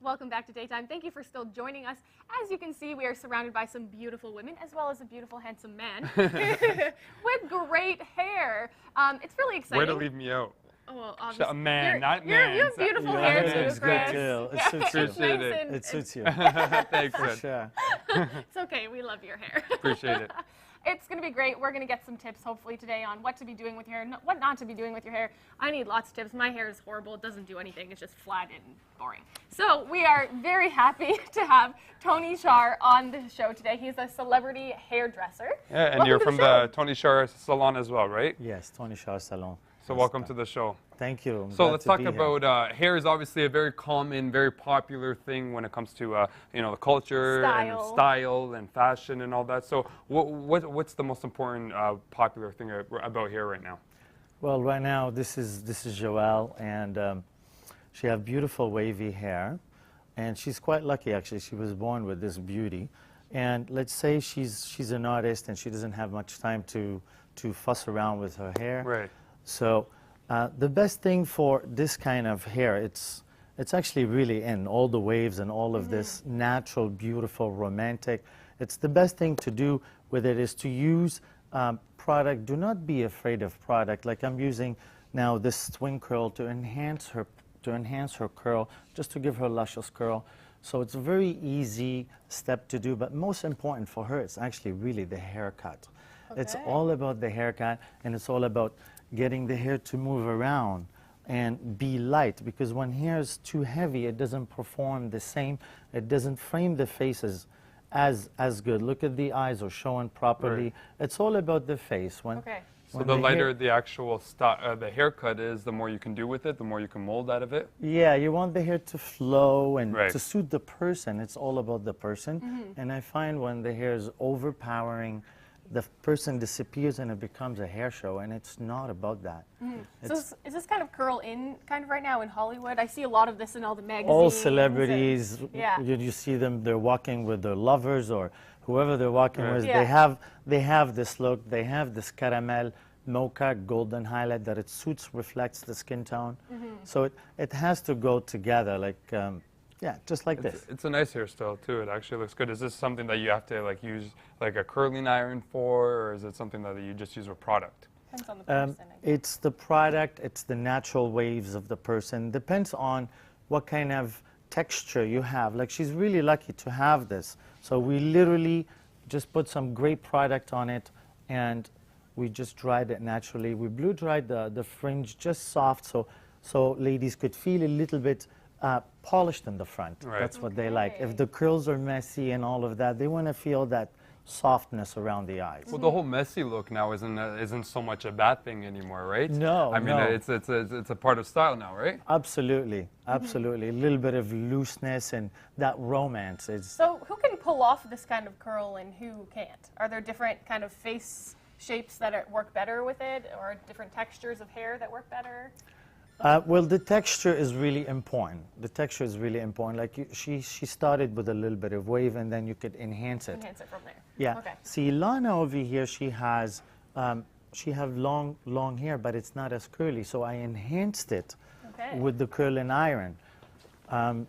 Welcome back to Daytime. Thank you for still joining us. As you can see, we are surrounded by some beautiful women, as well as a beautiful, handsome man with great hair. It's really exciting. Way to leave me out. Oh, well, obviously, A man, not you man. have beautiful hair too, It's Chris. good too. It suits you. Appreciate it. It suits you. Thanks, For man. sure. It's okay. We love your hair. Appreciate it. It's going to be great. We're going to get some tips, hopefully, today on what to be doing with your hair, what not to be doing with your hair. I need lots of tips. My hair is horrible. It doesn't do anything. It's just flat and boring. So we are very happy to have Tony Chaar on the show today. He's a celebrity hairdresser. Yeah, and Welcome you're to from show. the Tony Chaar salon as well, right? Yes, Tony Chaar Salon. So welcome to the show. Thank you. I'm So glad let's to talk be here. about hair. Is obviously a very common, very popular thing when it comes to you know, the culture and style and fashion and all that. So what's the most important popular thing about hair right now? Well, right now this is Joelle, and she has beautiful wavy hair, and she's quite lucky actually. She was born with this beauty, and let's say she's an artist and she doesn't have much time to fuss around with her hair. Right. So the best thing for this kind of hair, it's actually really in all the waves and all of this natural, beautiful, romantic. It's the best thing to do with it is to use product. Do not be afraid of product. Like I'm using now this twin curl to enhance her curl, just to give her luscious curl. So it's a very easy step to do, but most important for her, it's actually really the haircut. Okay. It's all about the haircut, and it's all about getting the hair to move around and be light, because when hair is too heavy, it doesn't perform the same. It doesn't frame the faces as good. Look at the eyes are showing properly. Right. It's all about the face. So the lighter the actual the haircut is, the more you can do with it, the more you can mold out of it? Yeah, you want the hair to flow and Right. to suit the person. It's all about the person. And I find when the hair is overpowering, the person disappears and it becomes a hair show, and it's not about that. So is this kind of curl in kind of right now in Hollywood? I see a lot of this in all the magazines. All celebrities, yeah. you see them, they're walking with their lovers or whoever they're walking Right. with. Yeah. They have this look, they have this caramel, mocha, golden highlight that it suits, reflects the skin tone. So it has to go together, like, yeah, just like this. It's a nice hairstyle too. It actually looks good. Is this something that you have to like use like a curling iron for, or is it something that you just use with product? Depends on the person. I guess. It's the product, it's the natural waves of the person. Depends on what kind of texture you have. Like she's really lucky to have this. So we literally just put some great product on it, and we just dried it naturally. We blow dried the fringe just soft, so ladies could feel a little bit polished in the front. Right. That's what they like. If the curls are messy and all of that, they want to feel that softness around the eyes. Well, the whole messy look now isn't so much a bad thing anymore, right? No, I mean, no. it's a part of style now, right? Absolutely, absolutely. A little bit of looseness and that romance. So who can pull off this kind of curl and who can't? Are there different kind of face shapes that work better with it, or different textures of hair that work better? Well, the texture is really important. The texture is really important. Like she started with a little bit of wave, and then you could enhance it. Enhance it from there. Yeah. Okay. See, Lana over here, she have long hair, but it's not as curly. So I enhanced it with the curling iron. And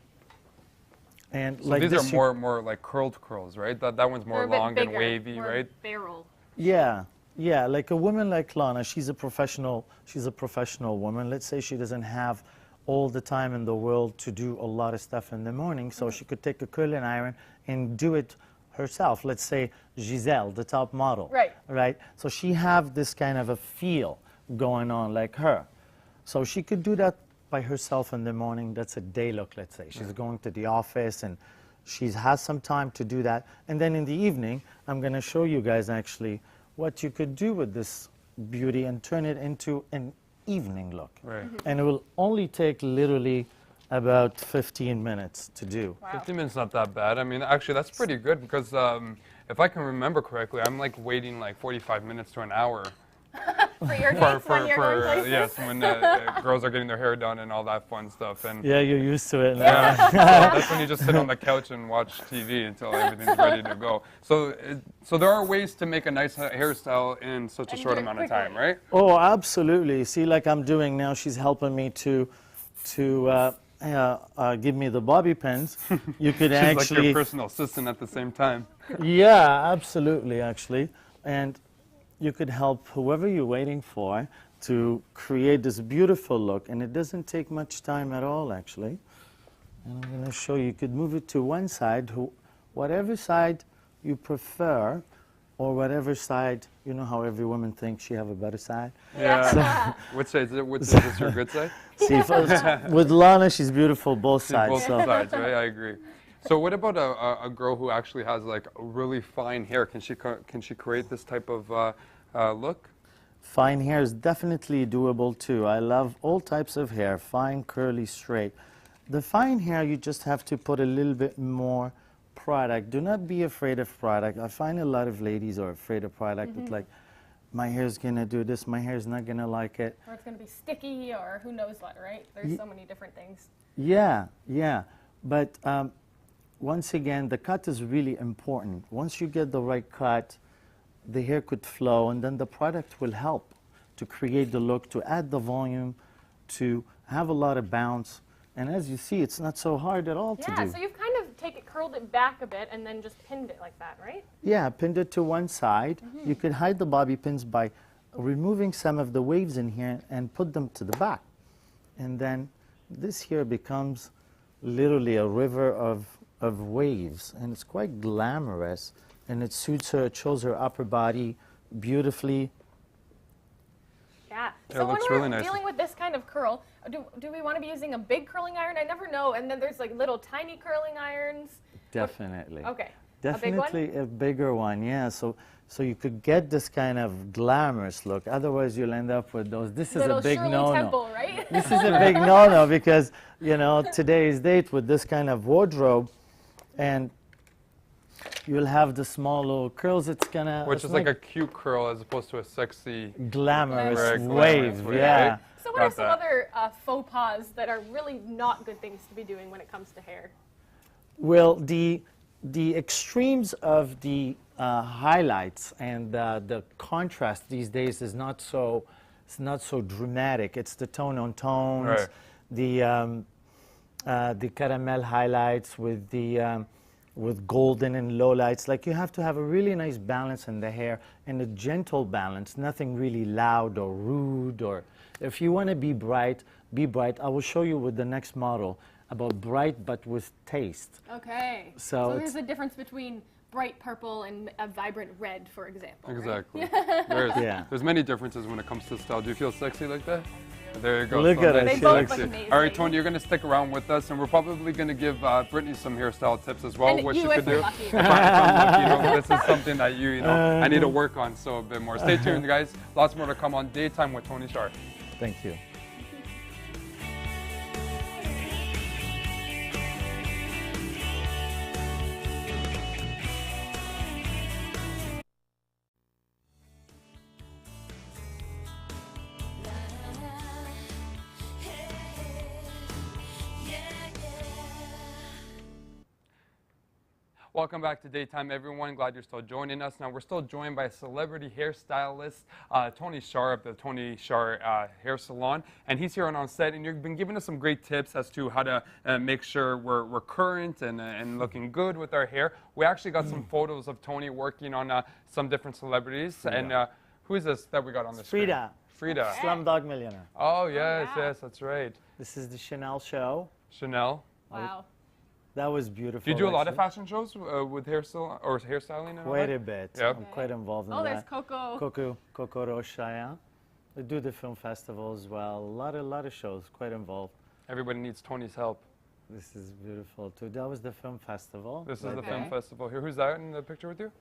So like these this, are more like curled curls, right? That one's more They're a bit long bigger, and wavy, more right? Barrel. Yeah, yeah. Like a woman like Lana, she's a professional woman. Let's say she doesn't have all the time in the world to do a lot of stuff in the morning, so she could take a curling iron and do it herself. Let's say Giselle, the top model. Right. Right. So she have this kind of a feel going on like her. So she could do that by herself in the morning. That's a day look, let's say. She's going to the office and she has some time to do that. And then in the evening, I'm going to show you guys actually what you could do with this beauty and turn it into an evening look. Right. And it will only take literally about 15 minutes to do. Wow. 15 minutes not that bad. I mean, actually, that's pretty good because if I can remember correctly, I'm like waiting like 45 minutes to an hour For your dates when you're going places? yes, when girls are getting their hair done and all that fun stuff. And Yeah, you're used to it now. yeah, so that's when you just sit on the couch and watch TV until everything's ready to go. So, so there are ways to make a nice hairstyle in such a And short do it amount of quickly. time, right? Oh, absolutely. See, like I'm doing now, she's helping me to give me the bobby pins, you could She's like actually... your personal assistant at the same time. Yeah, absolutely, actually. And you could help whoever you're waiting for to create this beautiful look. And it doesn't take much time at all, actually. And I'm going to show you. You could move it to one side, whatever side you prefer, or whatever side, you know how every woman thinks she have a better side? Yeah. Which side is it? Which is this your good side? See, with Lana, she's beautiful both sides. Both So. sides, right? I agree. So what about a girl who actually has like really fine hair? Can she create this type of look? Fine hair is definitely doable too. I love all types of hair, fine, curly, straight. The fine hair, you just have to put a little bit more product. Do not be afraid of product. I find a lot of ladies are afraid of product. It's like, my hair's gonna do this, my hair's not gonna like it. Or it's going to be sticky, or who knows what, right? There's so many different things. Yeah, yeah. But once again, the cut is really important. Once you get the right cut, the hair could flow, and then the product will help to create the look, to add the volume, to have a lot of bounce. And as you see, it's not so hard at all to do. Yeah, so you've kind of curled it back a bit and then just pinned it like that, right? Yeah, pinned it to one side. You could hide the bobby pins by removing some of the waves in here and put them to the back. And then this here becomes literally a river of waves, and it's quite glamorous, and it suits her, it shows her upper body beautifully. Yeah. Yeah, So it when looks we're really nice. dealing with this kind of curl, do we want to be using a big curling iron? I never know. And then there's like little tiny curling irons. Definitely. Okay. Definitely a bigger one, yeah. So you could get this kind of glamorous look. Otherwise, you'll end up with those. This is Little a big Shirley no-no. Temple, right? This is a big no-no because, you know, today's date with this kind of wardrobe, and you'll have the small little curls. It's gonna... Which is like a cute curl as opposed to a sexy... glamorous Right, wave, glamorous wave, yeah. right? So what are Got some that. other faux pas that are really not good things to be doing when it comes to hair? Well, the extremes of the highlights and the contrast these days is not so dramatic. It's the tone on tones, Right. the caramel highlights with the with golden and lowlights. Like, you have to have a really nice balance in the hair and a gentle balance, nothing really loud or rude. Or if you want to be bright, be bright. I will show you with the next model about bright but with taste. Okay. So there's a difference between bright purple and a vibrant red, for example. Right? Exactly. Yeah. There's many differences when it comes to style. Do you feel sexy like that? There you go. Look at her. They She both looks look it. amazing. All right, Tony, you're going to stick around with us, and we're probably going to give Brittany some hairstyle tips as well. And what you she if could you're do. lucky. If I'm lucky, you know, this is something that you know, I need to work on so a bit more. Stay tuned, guys. Lots more to come on Daytime with Tony Chaar. Thank you. Welcome back to Daytime, everyone. Glad you're still joining us. Now, we're still joined by celebrity hairstylist Tony Chaar of the Tony Chaar Hair Salon. And he's here on set, and you've been giving us some great tips as to how to make sure we're current and looking good with our hair. We actually got some photos of Tony working on some different celebrities. And who is this that we got on the screen? Frida. Frida. Slumdog Millionaire. Oh, yes, wow. yes, that's right. This is the Chanel show. Chanel. Wow. That was beautiful. Do you do a lot of actually. fashion shows with hairstyling or hairstyling? and all Quite that? a bit. Yeah. I'm quite involved in Oh, there's that. Coco. Coco Rocha, yeah. I do the film festival as well. A lot of shows, quite involved. Everybody needs Tony's help. This is beautiful too. That was the film festival. This is the Okay. film festival here. Who's that in the picture with you?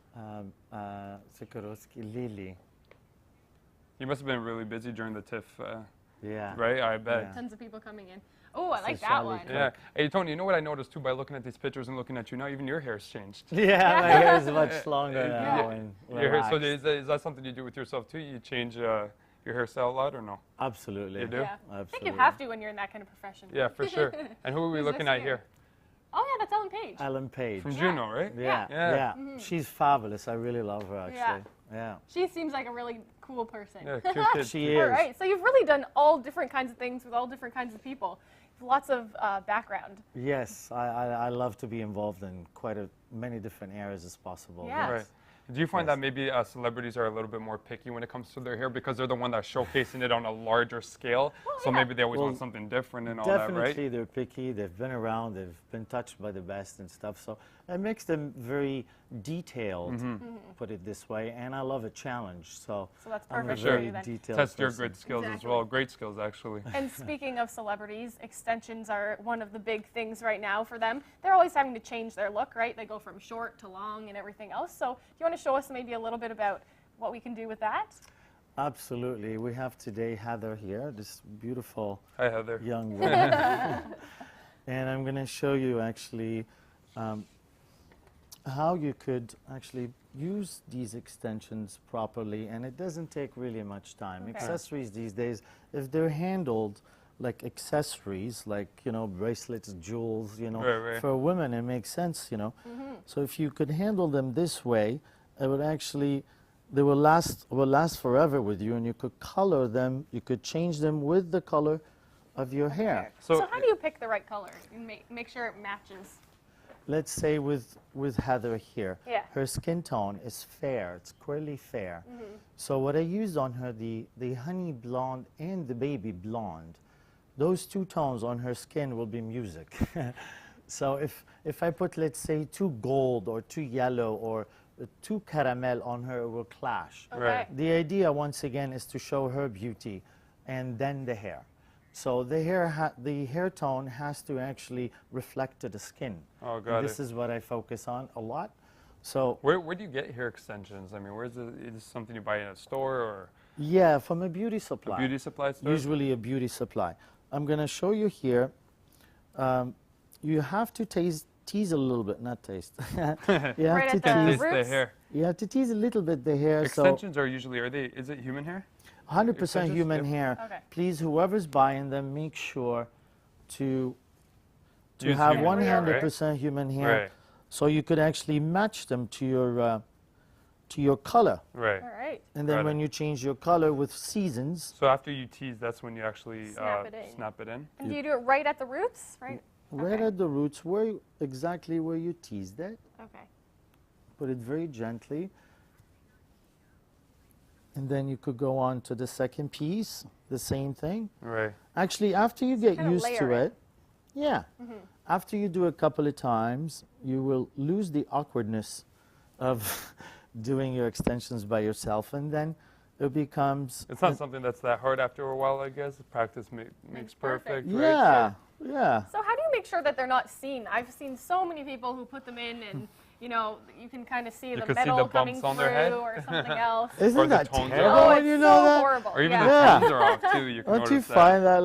Sikorowski, Lily. You must have been really busy during the TIFF, Yeah. right? I bet. Yeah. Tons of people coming in. Oh, I like that Charlie one. Cook. Yeah. Hey, Tony, you know what I noticed too by looking at these pictures and looking at you now? Even your hair's changed. Yeah, my hair is much longer now. Yeah. And Your hair, so relaxed. is that something you do with yourself too? You change your hairstyle a lot or no? Absolutely. You do? Yeah. I think Absolutely. you have to when you're in that kind of profession. Yeah, for sure. And who are we Who's looking this at here? here? Oh, yeah, that's Ellen Page. Ellen Page. From Juno, right? Yeah, Yeah. yeah. She's fabulous. I really love her, actually. Yeah. She seems like a really cool person. Yeah, cute kid. She cute. is. All right, so you've really done all different kinds of things with all different kinds of people. lots of background. Yes, I love to be involved in quite many different areas as possible. Yeah. Right. Do you find Yes. that maybe celebrities are a little bit more picky when it comes to their hair because they're the one that's showcasing it on a larger scale? So yeah. maybe they always Well, want something different and all that, right? Definitely, they're picky. They've been around. They've been touched by the best and stuff. So it makes them very detailed, put it this way. And I love a challenge. So that's I'm a perfect for very you then. detailed Test your person. good skills as Exactly. well. Great skills, actually. And speaking of celebrities, extensions are one of the big things right now for them. They're always having to change their look, right? They go from short to long and everything else. So do you want to show us maybe a little bit about what we can do with that? Absolutely. We have today Heather here, this beautiful Hi, Heather. young woman. And I'm going to show you actually how you could actually use these extensions properly, and it doesn't take really much time. Okay. Accessories these days, if they're handled like accessories, like, you know, bracelets, jewels, you know, Right. for women it makes sense, you know. So if you could handle them this way, it would actually, they will last forever with you, and you could color them, you could change them with the color of your hair. So how do you pick the right color and make sure it matches? Let's say with Heather here, Yeah. her skin tone is fair, it's curly fair. So what I used on her, the honey blonde and the baby blonde, those two tones on her skin will be music. So if I put, let's say, too gold or too yellow or too caramel on her, it will clash. Okay. Right. The idea, once again, is to show her beauty and then the hair. So the hair tone has to actually reflect to the skin. Oh, And got this it. is what I focus on a lot. So Where do you get hair extensions? I mean, where's it? Is this something you buy in a store or yeah, from a beauty a supply. beauty supply store? Usually a beauty supply. I'm going to show you here. You have to tease a little bit, not taste. You have Right to at the Taste tease. the roots? hair. You have to tease a little bit the hair. Extensions are usually, is it human hair? So 100% extensions? human Yep. hair. Okay. Please, whoever's buying them, make sure to Use have human hair, 100% human hair, Right. so you could actually match them to your color. Right. All right. And then Got when it. you change your color with seasons, So after you tease, that's when you actually Snap it in. snap it in. And do you do it right at the roots, right? right Okay. at the roots, exactly where you teased it, Okay. put it very gently. And then you could go on to the second piece, the same thing. Right. Actually, after you get kinda used to layer it. it, yeah, after you do a couple of times, you will lose the awkwardness of doing your extensions by yourself, and then it becomes It's not something that's that hard after a while, I guess. Practice makes perfect, right? yeah, yeah. So how do you make sure that they're not seen? I've seen so many people who put them in and, you know, you can kind of see the can see metal the coming bumps on through their head. or something else. Isn't Or the that tones are terrible off. Oh, when it's you so know that? horrible. Or even yeah. the Yeah. tones are off too. You can Don't you notice that. find that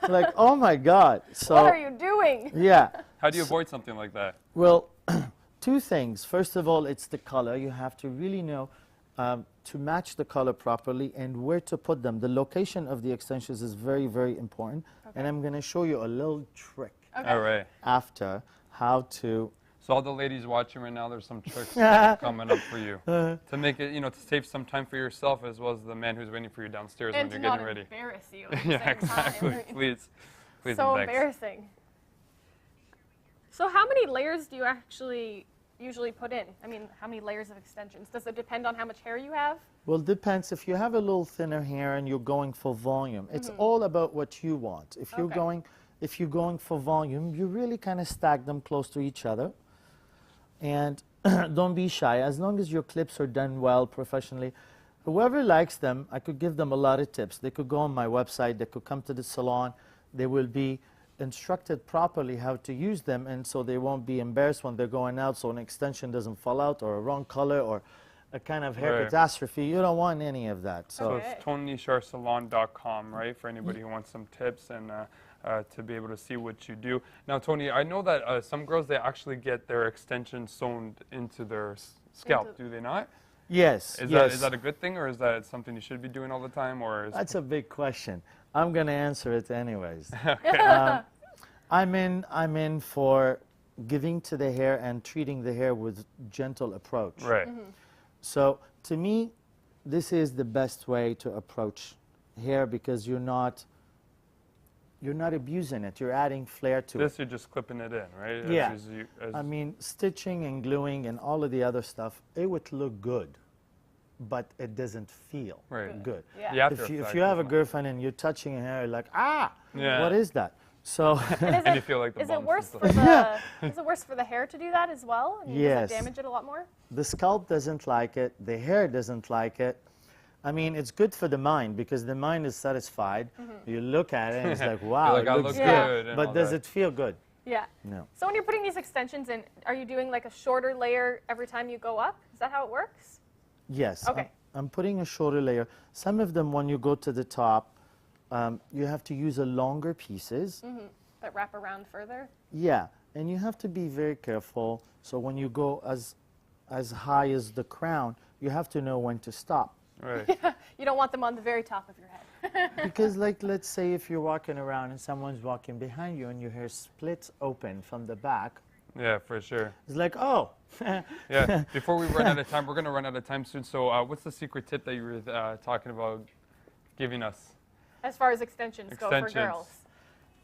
like, oh my God? So What are you doing? yeah. How do you avoid something like that? Well, two things. First of all, it's the color. You have to really know to match the color properly and where to put them. The location of the extensions is very, very important. And I'm going to show you a little trick Okay. All right. after how to. So all the ladies watching right now, there's some tricks coming up for you to make it, to save some time for yourself as well as the man who's waiting for you downstairs And when to you're not getting ready. embarrass you at the Yeah, same exactly. time. Please, So and thanks. embarrassing. So how many layers do you actually usually put in? I mean, how many layers of extensions? Does it depend on how much hair you have? Well, depends. If you have a little thinner hair and you're going for volume, it's all about what you want. If you're Okay. if you're going for volume, you really kind of stack them close to each other. And don't be shy. As long as your clips are done well, professionally, whoever likes them, I could give them a lot of tips. They could go on my website. They could come to the salon. They will be instructed properly how to use them, and so they won't be embarrassed when they're going out, so an extension doesn't fall out or a wrong color or a kind of hair Right. catastrophe. You don't want any of that. So So Okay. it's TonyChaarSalon.com, right? For anybody who wants some tips and to be able to see what you do. Now, Tony, I know that some girls, they actually get their extensions sewn into their scalp, do they not? yes, Is that a good thing, or is that something you should be doing all the time, or is that's a big question. I'm going to answer it anyways. I'm in for giving to the hair and treating the hair with gentle approach. right? So to me, this is the best way to approach hair because you're not you're not abusing it. You're adding flair to it. This you're just clipping it in, right? Yeah. As I mean, stitching and gluing and all of the other stuff, it would look good, but it doesn't feel good. Yeah. the after If you effect have a is girlfriend and you're touching her hair, you're like, ah, Yeah. what is that? So and you feel like the Is it bumps worse and for stuff. the is it worse for the hair to do that as well? I mean, does Yes. it damage it a lot more? the scalp doesn't like it, the hair doesn't like it. I mean, it's good for the mind because the mind is satisfied. You look at it and it's like, wow, You're like, I it looks look Yeah. good. and But all does that. it feel good? Yeah. No. So when you're putting these extensions in, are you doing like a shorter layer every time you go up? Is that how it works? Yes. Okay. I'm putting a shorter layer. Some of them, when you go to the top, you have to use a longer pieces. That wrap around further? Yeah, and you have to be very careful. So when you go as high as the crown, you have to know when to stop. Right. You don't want them on the very top of your head. Because, like, let's say if you're walking around and someone's walking behind you and your hair splits open from the back, Yeah, for sure. it's like, oh. Yeah. Before we run out of time, we're going to run out of time soon. So what's the secret tip that you were talking about giving us? As far as extensions go for Extensions. girls.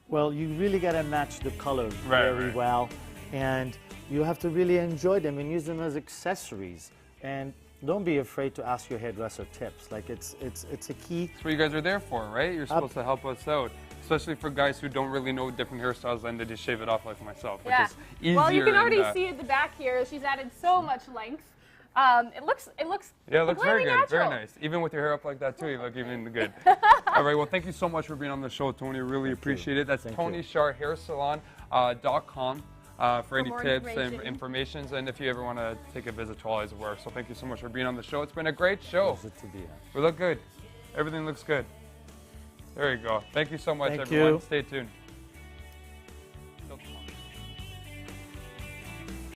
Well, you really got to match the color Right, very right. well. And you have to really enjoy them and use them as accessories. And don't be afraid to ask your hairdresser tips. Like, it's a key. That's what you guys are there for, right? You're supposed to help us out. Especially for guys who don't really know different hairstyles and they just shave it off like myself, which Yeah. is easier. Well, you can already and, see at the back here, she's added so much length. It looks Yeah, it looks completely very good. natural. Very nice. Even with your hair up like that, too, you look even good. All right, well, thank you so much for being on the show, Tony. Really appreciate it. That's Thank Tony you. Chaar Hair Salon.com for any more tips and information. informations, and if you ever want to take a visit to all his work. So thank you so much for being on the show. It's been a great show. Pleasure to be here. We look good. Everything looks good. There you go. Thank you so much, Thank everyone. you. Stay tuned.